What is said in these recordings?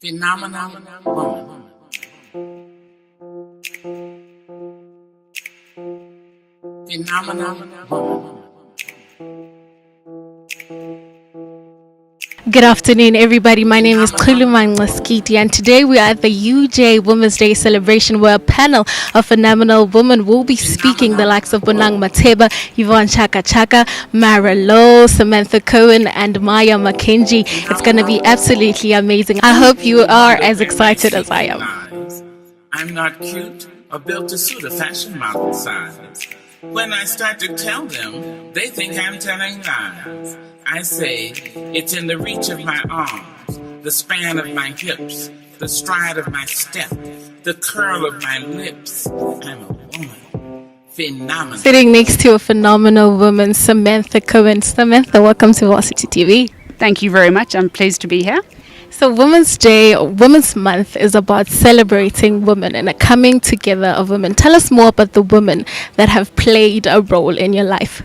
Phenomenal woman. Phenomenal woman. Good afternoon, everybody. My name is Khulumang Laskiti, and today we are at the UJ Women's Day celebration, where a panel of phenomenal women will be speaking, the likes of Bonang Mateba, Yvonne Chaka Chaka, Mara Lowe, Samantha Cohen, and Maya Makenji. It's going to be absolutely amazing. I hope you are as excited as I am. I'm not cute or built to suit a fashion model size. When I start to tell them, they think I'm telling lies. I say, it's in the reach of my arms, the span of my hips, the stride of my step, the curl of my lips. I'm a woman. Phenomenal. Sitting next to a phenomenal woman, Samantha Cohen. Samantha, welcome to Varsity TV. Thank you very much. I'm pleased to be here. So Women's Day, Women's Month is about celebrating women and a coming together of women. Tell us more about the women that have played a role in your life.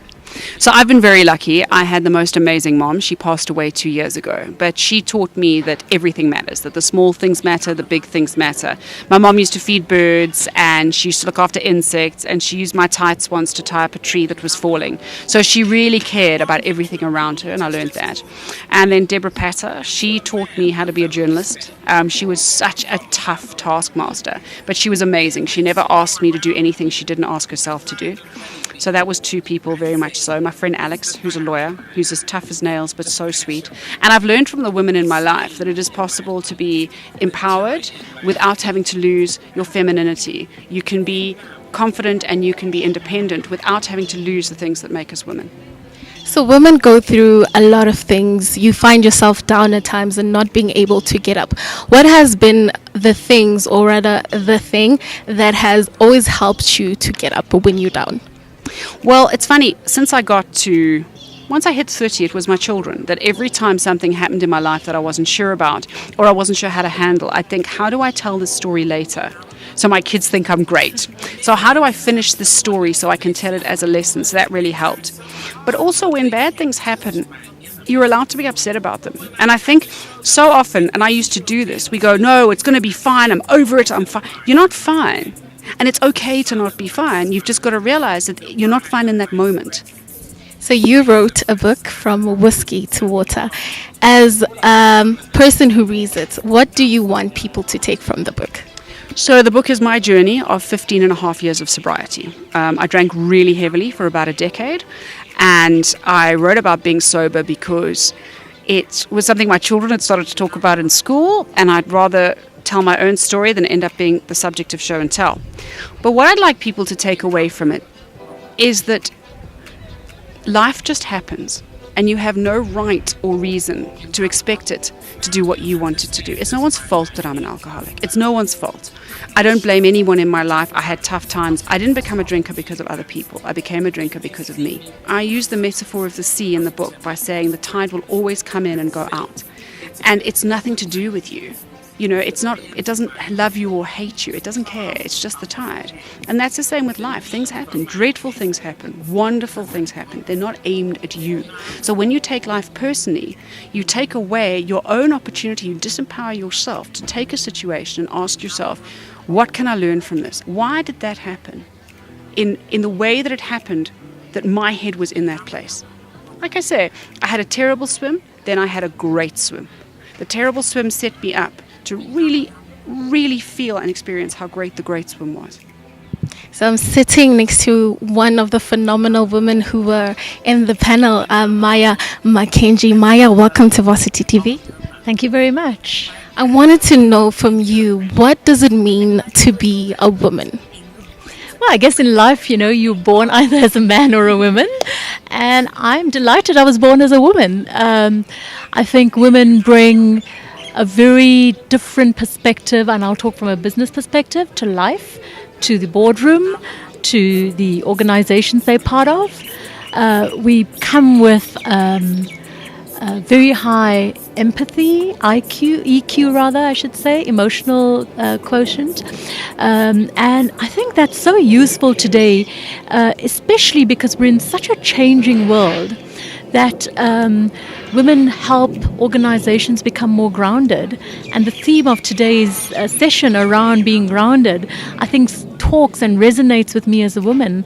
So I've been very lucky. I had the most amazing mom. She passed away 2 years ago. But she taught me that everything matters, that the small things matter, the big things matter. My mom used to feed birds, and she used to look after insects, and she used my tights once to tie up a tree that was falling. So she really cared about everything around her, and I learned that. And then Deborah Patter, she taught me how to be a journalist. She was such a tough taskmaster, but she was amazing. She never asked me to do anything she didn't ask herself to do. So that was two people very much so. My friend Alex, who's a lawyer, who's as tough as nails but so sweet. And I've learned from the women in my life that it is possible to be empowered without having to lose your femininity. You can be confident and you can be independent without having to lose the things that make us women. So women go through a lot of things. You find yourself down at times and not being able to get up. What has been the things, or rather the thing, that has always helped you to get up when you're down? Well, it's funny, once I hit 30, it was my children, that every time something happened in my life that I wasn't sure about, or I wasn't sure how to handle, I'd think, how do I tell this story later so my kids think I'm great? So how do I finish this story so I can tell it as a lesson? So that really helped. But also when bad things happen, you're allowed to be upset about them. And I think so often, and I used to do this, we go, no, it's going to be fine, I'm over it, I'm fine. You're not fine. And it's okay to not be fine. You've just got to realize that you're not fine in that moment. So you wrote a book, From Whiskey to Water. As a person who reads it, what do you want people to take from the book? So the book is my journey of 15 and a half years of sobriety. I drank really heavily for about a decade. And I wrote about being sober because it was something my children had started to talk about in school. And I'd rather tell my own story than end up being the subject of show and tell. But what I'd like people to take away from it is that life just happens, and you have no right or reason to expect it to do what you want it to do. It's no one's fault that I'm an alcoholic. It's no one's fault. I don't blame anyone in my life. I had tough times. I didn't become a drinker because of other people. I became a drinker because of me. I use the metaphor of the sea in the book by saying the tide will always come in and go out. And it's nothing to do with you. You know, it doesn't love you or hate you. It doesn't care. It's just the tide. And that's the same with life. Things happen. Dreadful things happen. Wonderful things happen. They're not aimed at you. So when you take life personally, you take away your own opportunity. You disempower yourself to take a situation and ask yourself, what can I learn from this? Why did that happen? In the way that it happened, that my head was in that place. Like I say, I had a terrible swim, then I had a great swim. The terrible swim set me up to really, really feel and experience how great the great swim was. So I'm sitting next to one of the phenomenal women who were in the panel, Maya Makenji. Maya, welcome to Varsity TV. Thank you very much. I wanted to know from you, what does it mean to be a woman? Well, I guess in life, you're born either as a man or a woman. And I'm delighted I was born as a woman. I think women bring a very different perspective, and I'll talk from a business perspective, to life, to the boardroom, to the organizations they're part of. We come with very high empathy, EQ rather, I should say, emotional quotient. And I think that's so useful today, especially because we're in such a changing world that women help organizations become more grounded. And the theme of today's session around being grounded, I think, talks and resonates with me as a woman.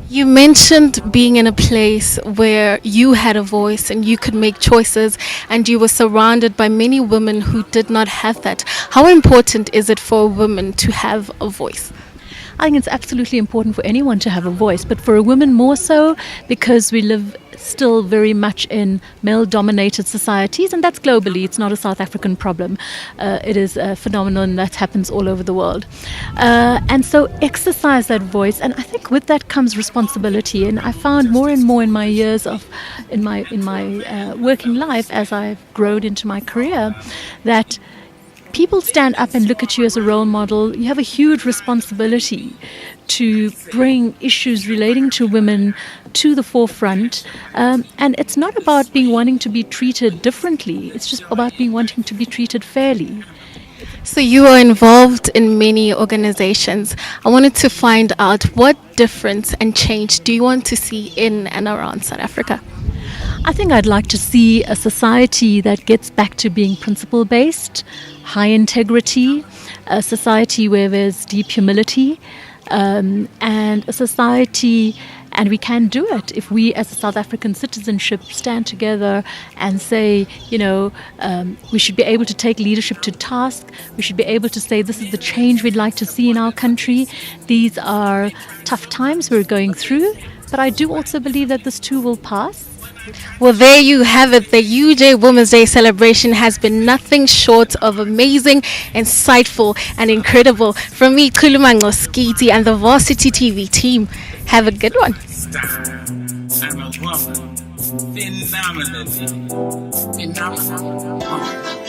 You mentioned being in a place where you had a voice and you could make choices, and you were surrounded by many women who did not have that. How important is it for a woman to have a voice? I think it's absolutely important for anyone to have a voice, but for a woman more so, because we live still very much in male-dominated societies, and that's globally. It's not a South African problem. It is a phenomenon that happens all over the world. And so exercise that voice, and I think with that comes responsibility. And I found more and more in my years in my working life, as I've grown into my career, that people stand up and look at you as a role model. You have a huge responsibility to bring issues relating to women to the forefront. And it's not about wanting to be treated differently. It's just about wanting to be treated fairly. So you are involved in many organizations. I wanted to find out, what difference and change do you want to see in and around South Africa? I think I'd like to see a society that gets back to being principle-based, high integrity, a society where there's deep humility, and a society, and we can do it if we as a South African citizenship stand together and say, we should be able to take leadership to task. We should be able to say, this is the change we'd like to see in our country. These are tough times we're going through, but I do also believe that this too will pass. Well, there you have it. The UJ Women's Day celebration has been nothing short of amazing, insightful, and incredible. From me, Khulumango Skiti, and the Varsity TV team, have a good one. I'm a woman, phenomenally phenomenal.